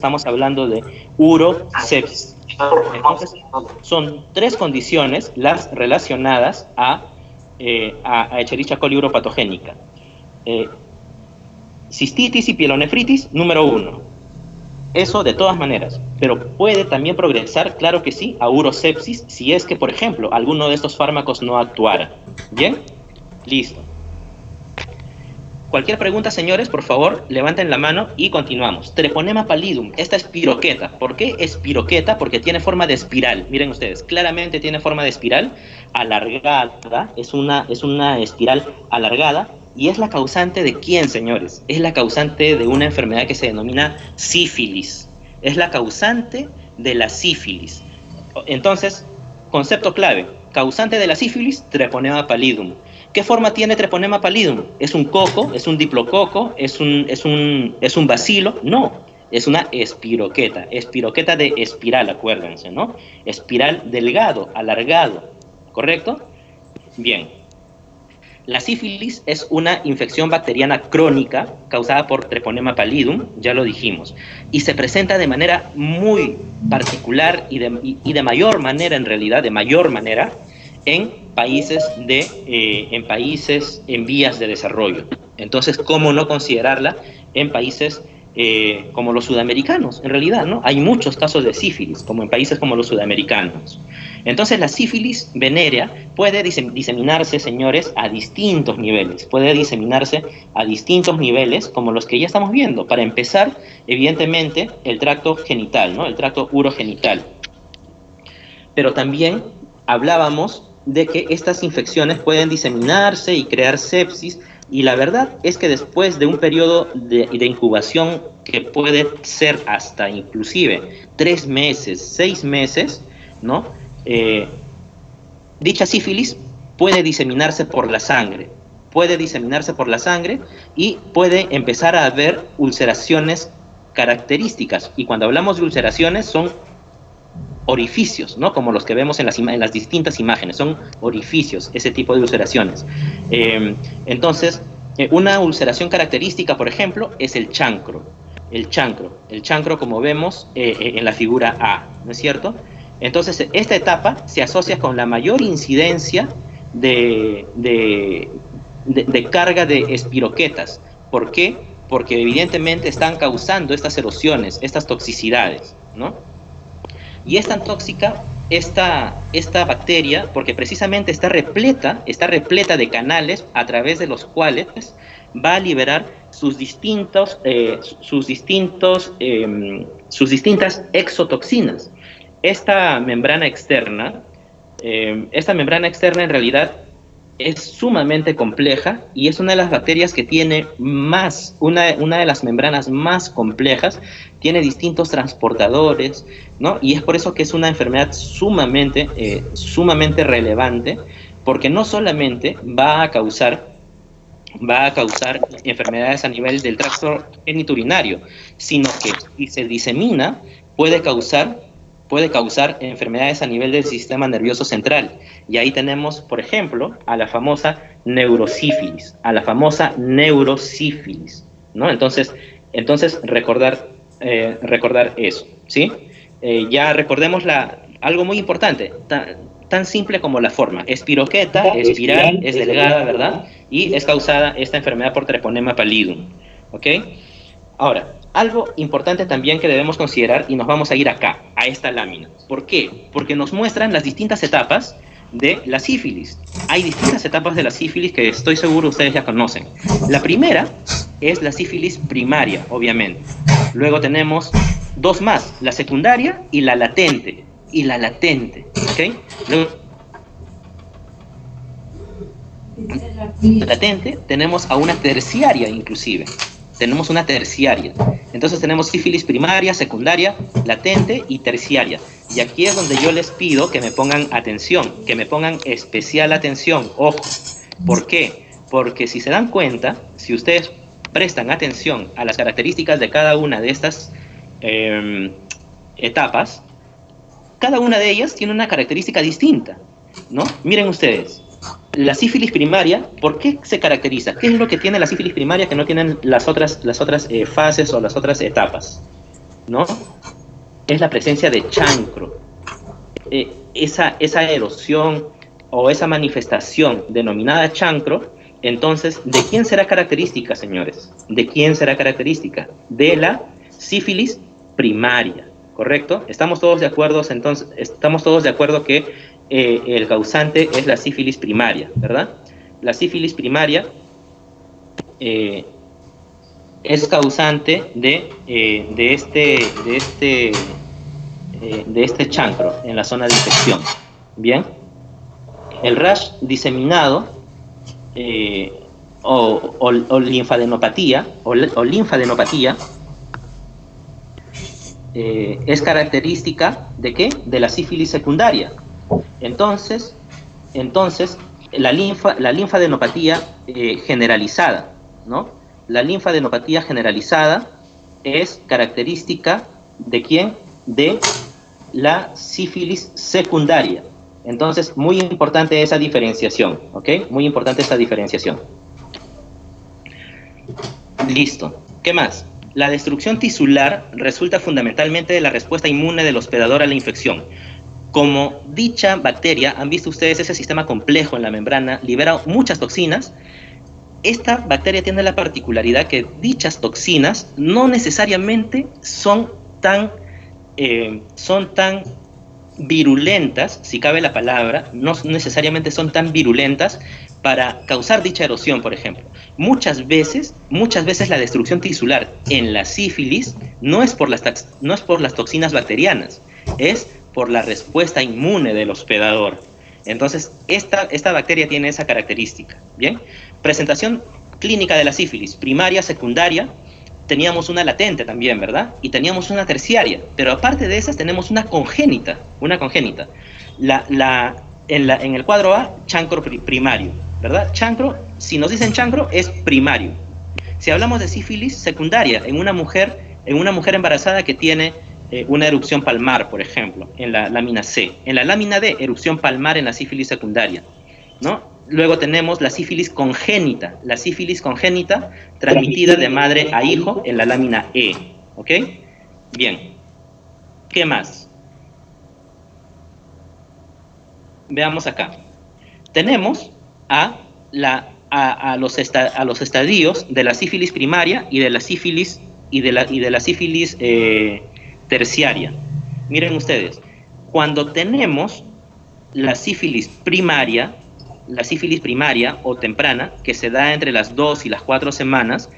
estamos hablando de urosepsis. Entonces, son 3 condiciones las relacionadas a Escherichia coli uropatogénica. Cistitis y pielonefritis, número 1. Eso de todas maneras, pero puede también progresar, claro que sí, a urosepsis si es que, por ejemplo, alguno de estos fármacos no actuara. ¿Bien? Listo. Cualquier pregunta, señores, por favor, levanten la mano y continuamos. Treponema pallidum, esta es piroqueta. ¿Por qué es piroqueta? Porque tiene forma de espiral. Miren ustedes, claramente tiene forma de espiral alargada. Es una espiral alargada. ¿Y es la causante de quién, señores? Es la causante de una enfermedad que se denomina sífilis. Es la causante de la sífilis. Entonces, concepto clave. Causante de la sífilis, treponema pallidum. ¿Qué forma tiene treponema pallidum? ¿Es un coco? ¿Es un diplococo? ¿Es un bacilo? No, es una espiroqueta. Espiroqueta de espiral, acuérdense, ¿no? Espiral delgado, alargado, ¿correcto? Bien. La sífilis es una infección bacteriana crónica causada por treponema pallidum, ya lo dijimos, y se presenta de manera muy particular y de mayor manera, en realidad, de mayor manera, en países en vías de desarrollo. Entonces, ¿cómo no considerarla en países como los sudamericanos? En realidad, ¿no? Hay muchos casos de sífilis, como en países como los sudamericanos. Entonces, la sífilis venérea puede diseminarse, señores, a distintos niveles. Puede diseminarse a distintos niveles, como los que ya estamos viendo. Para empezar, evidentemente, el tracto genital, ¿no? El tracto urogenital. Pero también hablábamos de que estas infecciones pueden diseminarse y crear sepsis, y la verdad es que después de un periodo de incubación que puede ser hasta inclusive 3 meses, 6 meses, ¿no? Dicha sífilis puede diseminarse por la sangre, y puede empezar a haber ulceraciones características, y cuando hablamos de ulceraciones son orificios, ¿no? Como los que vemos en las distintas imágenes, son orificios, ese tipo de ulceraciones. Entonces, una ulceración característica, por ejemplo, es el chancro. El chancro, como vemos en la figura A, ¿no es cierto? Entonces, esta etapa se asocia con la mayor incidencia de carga de espiroquetas. ¿Por qué? Porque evidentemente están causando estas erosiones, estas toxicidades, ¿no? Y es tan tóxica esta bacteria porque precisamente está repleta de canales a través de los cuales va a liberar sus distintas exotoxinas. Esta membrana externa en realidad es sumamente compleja y es una de las bacterias que tiene una de las membranas más complejas, tiene distintos transportadores, ¿no? Y es por eso que es una enfermedad sumamente relevante, porque no solamente va a causar enfermedades a nivel del tracto genitourinario, sino que si se disemina puede causar enfermedades a nivel del sistema nervioso central. Y ahí tenemos, por ejemplo, a la famosa neurosífilis, ¿no? Entonces recordar eso, ¿sí? Ya recordemos algo muy importante, tan simple como la forma. Es piroqueta, espiral, es delgada, ¿verdad? Y es causada esta enfermedad por treponema pallidum, ¿ok? Ahora, algo importante también que debemos considerar, y nos vamos a ir acá, a esta lámina. ¿Por qué? Porque nos muestran las distintas etapas de la sífilis. Hay distintas etapas de la sífilis que estoy seguro ustedes ya conocen. La primera es la sífilis primaria, obviamente. Luego tenemos 2 más, la secundaria y la latente. ¿Ok? Luego, latente, tenemos a una terciaria inclusive. Entonces tenemos sífilis primaria, secundaria, latente y terciaria. Y aquí es donde yo les pido que me pongan atención, que me pongan especial atención. Ojo, ¿por qué? Porque si se dan cuenta, si ustedes prestan atención a las características de cada una de estas etapas, cada una de ellas tiene una característica distinta, ¿no? Miren ustedes. La sífilis primaria, ¿por qué se caracteriza? ¿Qué es lo que tiene la sífilis primaria que no tienen las otras fases o las otras etapas? ¿no? Es la presencia de chancro. Esa erosión o esa manifestación denominada chancro, entonces, ¿de quién será característica, señores? ¿De quién será característica? De la sífilis primaria, ¿correcto? Estamos todos de acuerdo, entonces, estamos todos de acuerdo que el causante es la sífilis primaria, ¿verdad? La sífilis primaria es causante de este chancro en la zona de infección. Bien, el rash diseminado o linfadenopatía es característica ¿de qué? De la sífilis secundaria. Entonces la linfadenopatía generalizada, ¿no? La linfadenopatía generalizada es característica ¿de quién? De la sífilis secundaria. Entonces, muy importante esa diferenciación, ¿ok? Muy importante esa diferenciación. Listo. ¿Qué más? La destrucción tisular resulta fundamentalmente de la respuesta inmune del hospedador a la infección. Como dicha bacteria, han visto ustedes ese sistema complejo en la membrana, libera muchas toxinas. Esta bacteria tiene la particularidad que dichas toxinas no necesariamente son tan virulentas, si cabe la palabra, no necesariamente son tan virulentas para causar dicha erosión, por ejemplo. Muchas veces la destrucción tisular en la sífilis no es por las toxinas bacterianas, es por la respuesta inmune del hospedador. Entonces, esta bacteria tiene esa característica. Bien, presentación clínica de la sífilis, primaria, secundaria. Teníamos una latente también, ¿verdad? Y teníamos una terciaria, pero aparte de esas tenemos una congénita. En el cuadro A, chancro primario, ¿verdad? Chancro, si nos dicen chancro, es primario. Si hablamos de sífilis secundaria, en una mujer embarazada que tiene una erupción palmar, por ejemplo, en la lámina C. En la lámina D, erupción palmar en la sífilis secundaria, ¿no? Luego tenemos la sífilis congénita transmitida de madre a hijo en la lámina E, ¿ok? Bien, ¿qué más? Veamos acá. Tenemos a los estadios de la sífilis primaria y de la sífilis terciaria. Miren ustedes, cuando tenemos la sífilis primaria o temprana, que se da entre las 2 y las 4 semanas,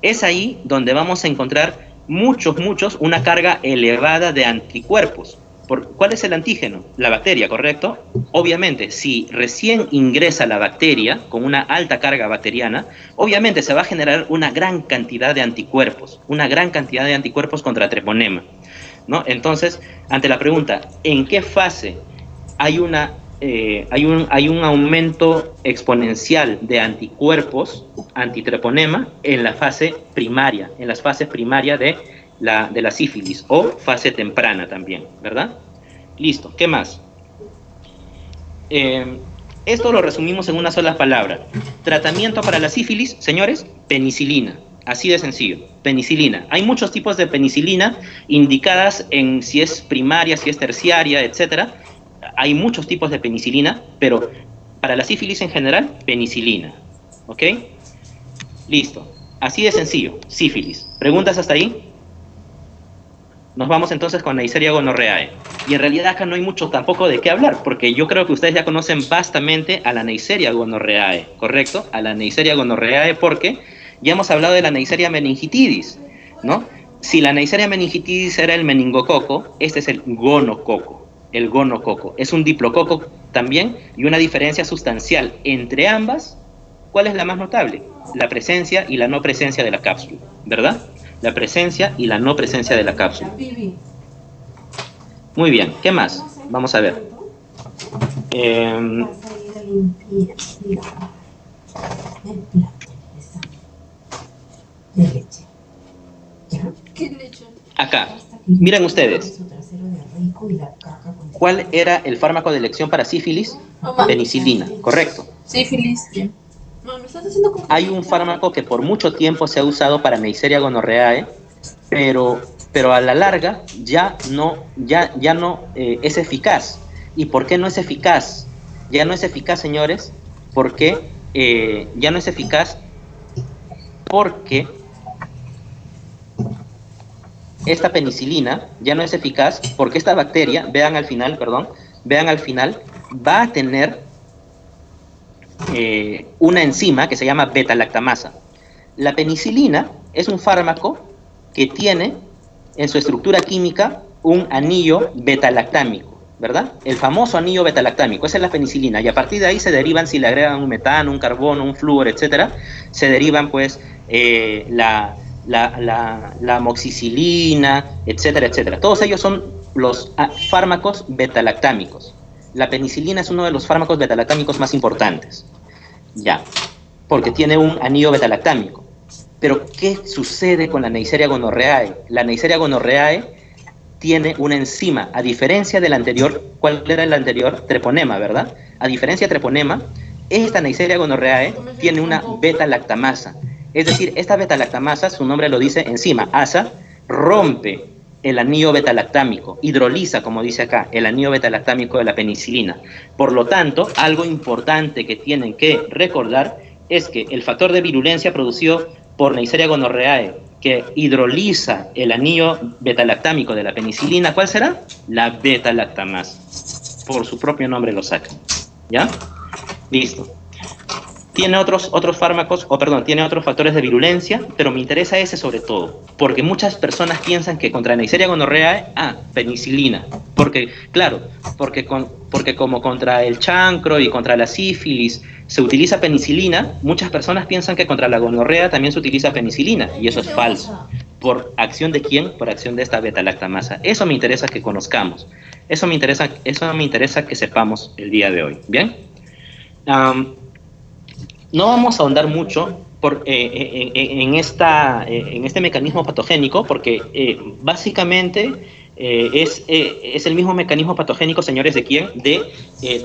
es ahí donde vamos a encontrar una carga elevada de anticuerpos. ¿Cuál es el antígeno? La bacteria, ¿correcto? Obviamente, si recién ingresa la bacteria con una alta carga bacteriana, obviamente se va a generar una gran cantidad de anticuerpos contra treponema, ¿no? Entonces, ante la pregunta, ¿en qué fase hay un aumento exponencial de anticuerpos antitreponema? En la fase primaria, en las fases primarias de la sífilis, o fase temprana también, ¿verdad? Listo, ¿qué más? Esto lo resumimos en una sola palabra. Tratamiento para la sífilis, señores, penicilina. Así de sencillo, penicilina. Hay muchos tipos de penicilina indicadas en si es primaria, si es terciaria, etcétera. Hay muchos tipos de penicilina, pero para la sífilis en general, penicilina. ¿Ok? Listo. Así de sencillo, sífilis. ¿Preguntas hasta ahí? Nos vamos entonces con Neisseria gonorrhoeae. Y en realidad acá no hay mucho tampoco de qué hablar, porque yo creo que ustedes ya conocen vastamente a la Neisseria gonorrhoeae, ¿correcto? A la Neisseria gonorrhoeae, porque ya hemos hablado de la Neisseria meningitidis, ¿no? Si la Neisseria meningitidis era el meningococo, este es el gonococo. El gonococo es un diplococo también, y una diferencia sustancial entre ambas. ¿Cuál es la más notable? La presencia y la no presencia de la cápsula, ¿verdad? La presencia y la no presencia de la cápsula. Muy bien, ¿qué más? Vamos a ver. Acá, miren ustedes. ¿Cuál era el fármaco de elección para sífilis? Penicilina, ¿correcto? Sífilis. No, me estás haciendo confundir. Hay un fármaco que por mucho tiempo se ha usado para Neisseria gonorrhoeae, pero pero a la larga ya no es eficaz. ¿Y por qué no es eficaz? Ya no es eficaz, señores, porque ya no es eficaz porque esta penicilina ya no es eficaz porque esta bacteria, vean al final, va a tener una enzima que se llama beta-lactamasa. La penicilina es un fármaco que tiene en su estructura química un anillo beta-lactámico, ¿verdad? El famoso anillo beta-lactámico, esa es la penicilina, y a partir de ahí se derivan, si le agregan un metano, un carbono, un flúor, etcétera, se derivan pues la amoxicilina, etcétera, etcétera. Todos ellos son los fármacos beta-lactámicos. La penicilina es uno de los fármacos beta-lactámicos más importantes, ya, porque tiene un anillo beta-lactámico. Pero, ¿qué sucede con la Neisseria gonorrhoeae? La Neisseria gonorrhoeae tiene una enzima, a diferencia del anterior. ¿Cuál era el anterior? Treponema, ¿verdad? A diferencia de treponema, esta Neisseria gonorrhoeae tiene una beta-lactamasa. Es decir, esta beta-lactamasa, su nombre lo dice, enzima, asa, rompe el anillo beta-lactámico, hidroliza, como dice acá, el anillo beta-lactámico de la penicilina. Por lo tanto, algo importante que tienen que recordar es que el factor de virulencia producido por Neisseria gonorrhoeae, que hidroliza el anillo beta-lactámico de la penicilina, ¿cuál será? La beta-lactamasa. Por su propio nombre lo sacan. ¿Ya? Listo. Tiene otros fármacos, tiene otros factores de virulencia, pero me interesa ese sobre todo, porque muchas personas piensan que contra Neisseria gonorrhoeae, penicilina, porque como contra el chancro y contra la sífilis se utiliza penicilina, muchas personas piensan que contra la gonorrea también se utiliza penicilina, y eso es falso. ¿Por acción de quién? Por acción de esta beta-lactamasa. Eso me interesa que conozcamos, eso me interesa que sepamos el día de hoy, ¿bien? No vamos a ahondar mucho en este mecanismo patogénico, porque básicamente es el mismo mecanismo patogénico, señores, ¿de quién? De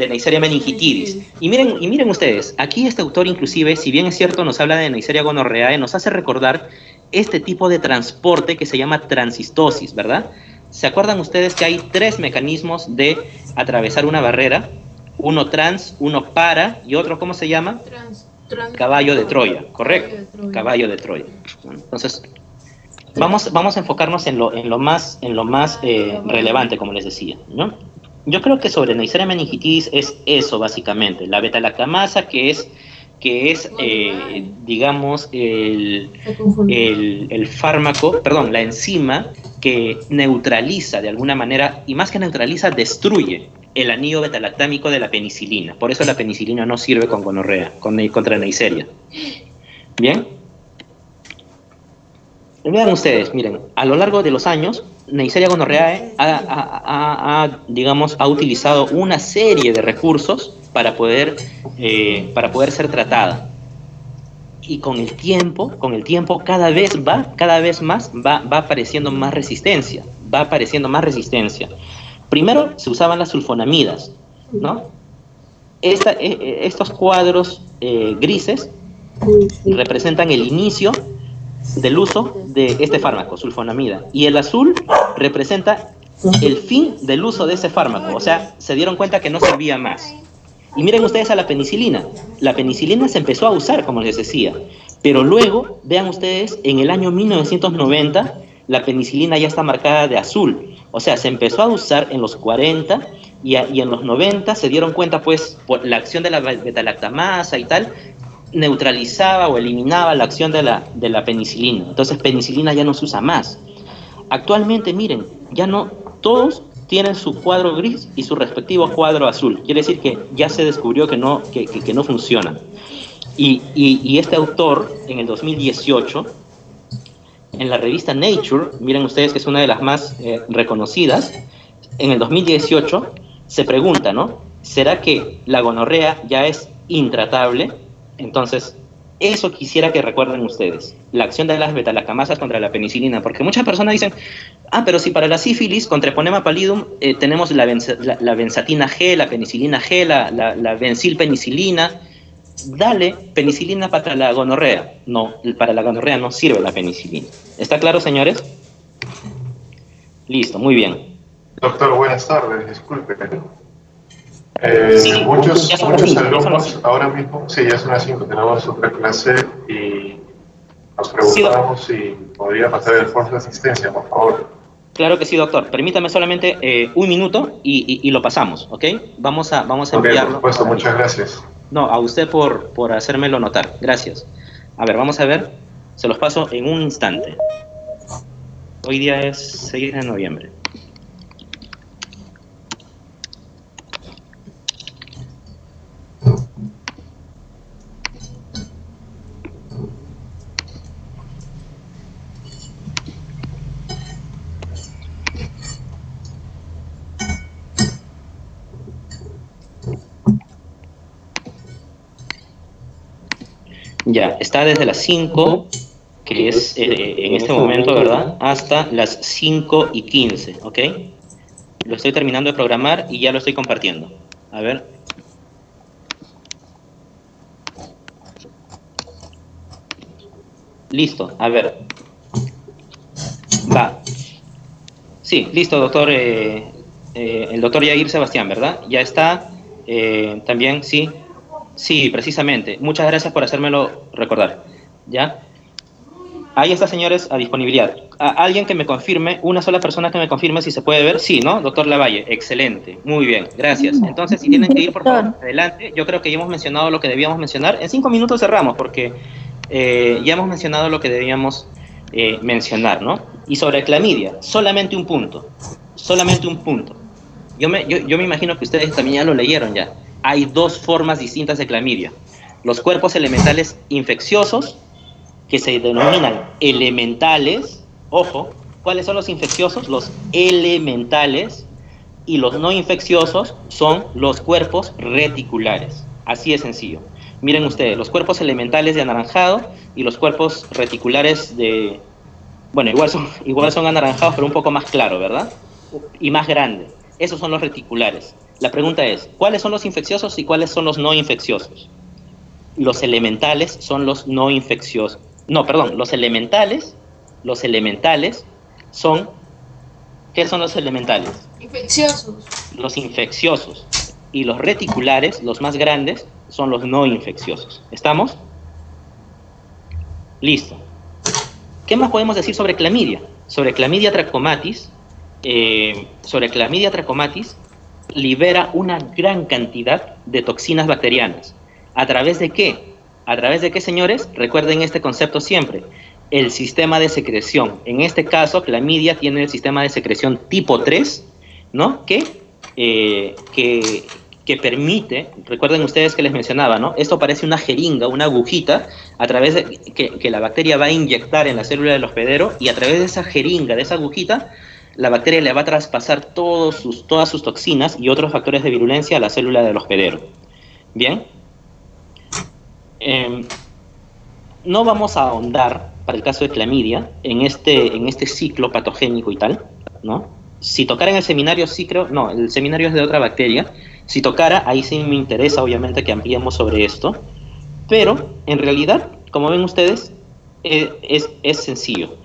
Neisseria meningitidis. Y miren ustedes, aquí este autor inclusive, si bien es cierto, nos habla de Neisseria gonorrhoeae, nos hace recordar este tipo de transporte que se llama transistosis, ¿verdad? ¿Se acuerdan ustedes que hay 3 mecanismos de atravesar una barrera? Uno trans, uno para, y otro, ¿cómo se llama? Caballo de Troya, correcto, caballo de Troya. Entonces, vamos a enfocarnos en lo más relevante, como les decía, ¿no? Yo creo que sobre Neisseria meningitidis es eso, básicamente, la beta-lactamasa, que es digamos, el fármaco, la enzima que neutraliza de alguna manera, y más que neutraliza, destruye el anillo beta-lactámico de la penicilina. Por eso la penicilina no sirve con gonorrea, contra Neisseria. ¿Bien? Vean ustedes, miren, a lo largo de los años, Neisseria gonorrhoeae ha utilizado una serie de recursos para poder ser tratada. Y con el tiempo cada vez más va apareciendo más resistencia, Primero se usaban las sulfonamidas, ¿no? Estos cuadros grises representan el inicio del uso de este fármaco, sulfonamida, y el azul representa el fin del uso de ese fármaco, o sea, se dieron cuenta que no servía más. Y miren ustedes a la penicilina se empezó a usar, como les decía, pero luego, vean ustedes, en el año 1990, la penicilina ya está marcada de azul, o sea, se empezó a usar en los 40 y en los 90 se dieron cuenta, pues, por la acción de la beta-lactamasa y tal, neutralizaba o eliminaba la acción de la penicilina. Entonces, penicilina ya no se usa más. Actualmente, miren, ya no todos tienen su cuadro gris y su respectivo cuadro azul. Quiere decir que ya se descubrió que no funciona. Y este autor, en el 2018, en la revista Nature, miren ustedes que es una de las más reconocidas, en el 2018 se pregunta, ¿no? ¿Será que la gonorrea ya es intratable? Entonces, eso quisiera que recuerden ustedes, la acción de las beta-lactamasas contra la penicilina, porque muchas personas dicen, pero si para la sífilis, con Treponema pallidum, tenemos la benzatina G, la penicilina G, la benzilpenicilina, dale penicilina para la gonorrea. No, para la gonorrea no sirve la penicilina. ¿Está claro, señores? Listo, muy bien. Doctor, buenas tardes, disculpe. Sí, ya son las Muchos 5, ya son las alumnos 5. ahora mismo, sí, ya son las 5, tenemos otra clase y nos Sí, preguntábamos si podría pasar el force de asistencia, por favor. claro que sí, doctor. Permítame solamente un minuto y lo pasamos, ¿ok? Vamos a Ok, por enviarlo supuesto, ahora muchas mismo. gracias. No, a usted por hacérmelo notar. Gracias. A ver, vamos a ver. Se los paso en un instante. Hoy día es 6 de noviembre. Ya, está desde las 5, que es en este momento, ¿verdad? Hasta las 5:15, ¿ok? Lo estoy terminando de programar y ya lo estoy compartiendo. A ver. Listo, a ver. Va. Sí, listo, doctor. El doctor Yair Sebastián, ¿verdad? Ya está. También, sí. Sí, precisamente. Muchas gracias por hacérmelo recordar. ¿Ya? Ahí está, señores, a disponibilidad. Alguien que me confirme, una sola persona que me confirme si se puede ver. Sí, ¿no? Doctor Lavalle, excelente. Muy bien, gracias. Entonces, si tienen que ir, por favor, adelante. Yo creo que ya hemos mencionado lo que debíamos mencionar. En 5 minutos cerramos, porque ya hemos mencionado lo que debíamos mencionar, ¿no? Y sobre clamidia, solamente un punto. Solamente un punto. Yo me imagino que ustedes también ya lo leyeron ya. Hay dos formas distintas de clamidia. Los cuerpos elementales infecciosos, que se denominan elementales. Ojo, ¿cuáles son los infecciosos? Los elementales. Y los no infecciosos son los cuerpos reticulares. Así de sencillo. Miren ustedes, los cuerpos elementales de anaranjado y los cuerpos reticulares de... Bueno, igual son anaranjados, pero un poco más claro, ¿verdad? Y más grande. Esos son los reticulares. La pregunta es, ¿cuáles son los infecciosos y cuáles son los no infecciosos? Los elementales son los no infecciosos. No, perdón, los elementales son... ¿Qué son los elementales? Infecciosos. Los infecciosos. Y los reticulares, los más grandes, son los no infecciosos. ¿Estamos? Listo. ¿Qué más podemos decir sobre clamidia? Sobre Clamidia trachomatis, libera una gran cantidad de toxinas bacterianas. ¿A través de qué? ¿A través de qué, señores? Recuerden este concepto siempre. El sistema de secreción. En este caso, clamidia tiene el sistema de secreción tipo 3, ¿no? Que permite, recuerden ustedes que les mencionaba, ¿no? Esto parece una jeringa, una agujita, a través de que la bacteria va a inyectar en la célula del hospedero, y a través de esa jeringa, de esa agujita, la bacteria le va a traspasar todas sus toxinas y otros factores de virulencia a la célula del hospedero. Bien. No vamos a ahondar, para el caso de clamidia, en este ciclo patogénico y tal, ¿no? Si tocara en el seminario, sí creo, no, el seminario es de otra bacteria. Si tocara, ahí sí me interesa, obviamente, que ampliemos sobre esto. Pero, en realidad, como ven ustedes, es sencillo.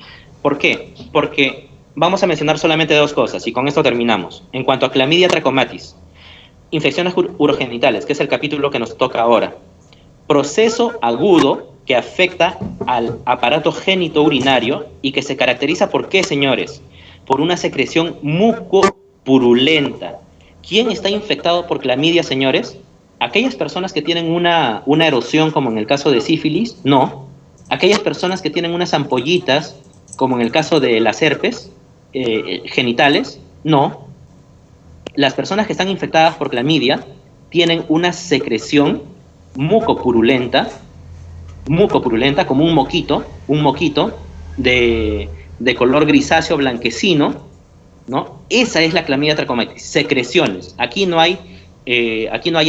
¿Por qué? Porque vamos a mencionar solamente dos cosas, y con esto terminamos. En cuanto a Clamidia trachomatis, infecciones urogenitales, que es el capítulo que nos toca ahora. Proceso agudo que afecta al aparato genitourinario y que se caracteriza por ¿qué, señores? Por una secreción mucopurulenta. ¿Quién está infectado por clamidia, señores? ¿Aquellas personas que tienen una erosión, como en el caso de sífilis? No. ¿Aquellas personas que tienen unas ampollitas, como en el caso de las herpes genitales? No. Las personas que están infectadas por clamidia tienen una secreción mucopurulenta, como un moquito de color grisáceo blanquecino, ¿no? Esa es la clamidia trachomatis, secreciones. Aquí no hay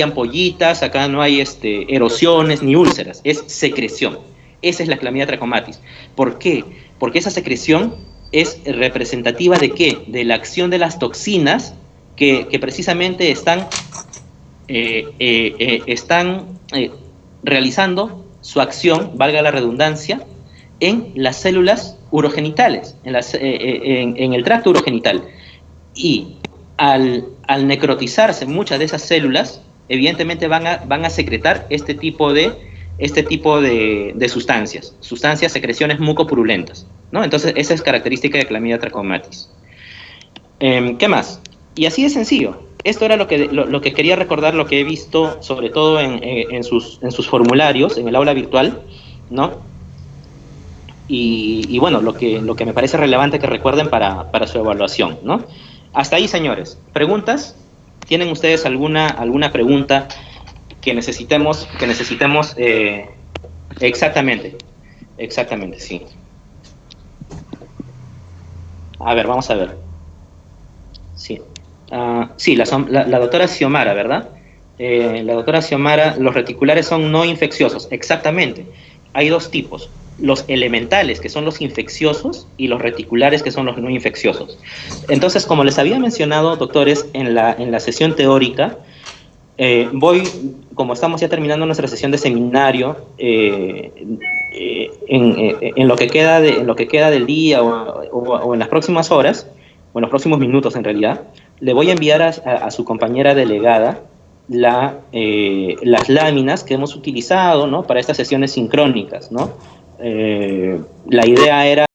ampollitas, acá no hay erosiones ni úlceras, es secreción. Esa es la clamidia trachomatis. ¿Por qué? Porque esa secreción es representativa de ¿qué? De la acción de las toxinas que precisamente están realizando su acción, valga la redundancia, en las células urogenitales, en el tracto urogenital. Y al necrotizarse muchas de esas células, evidentemente van a secretar este tipo de sustancias, secreciones mucopurulentas, ¿no? Entonces, esa es característica de Clamidia trachomatis. ¿Qué más? Y así de sencillo. Esto era lo que quería recordar, lo que he visto, sobre todo en sus formularios, en el aula virtual, ¿no? Y bueno, lo que me parece relevante que recuerden para su evaluación, ¿no? Hasta ahí, señores. ¿Preguntas? ¿Tienen ustedes alguna pregunta que necesitemos? Exactamente, sí. A ver, vamos a ver. Sí. Sí, la doctora Xiomara, ¿verdad? La doctora Xiomara, los reticulares son no infecciosos. Exactamente. Hay dos tipos. Los elementales, que son los infecciosos, y los reticulares, que son los no infecciosos. Entonces, como les había mencionado, doctores, en la sesión teórica, como estamos ya terminando nuestra sesión de seminario, en lo que queda del día o en las próximas horas, o en los próximos minutos en realidad, le voy a enviar a su compañera delegada las láminas que hemos utilizado, ¿no?, para estas sesiones sincrónicas, ¿no? La idea era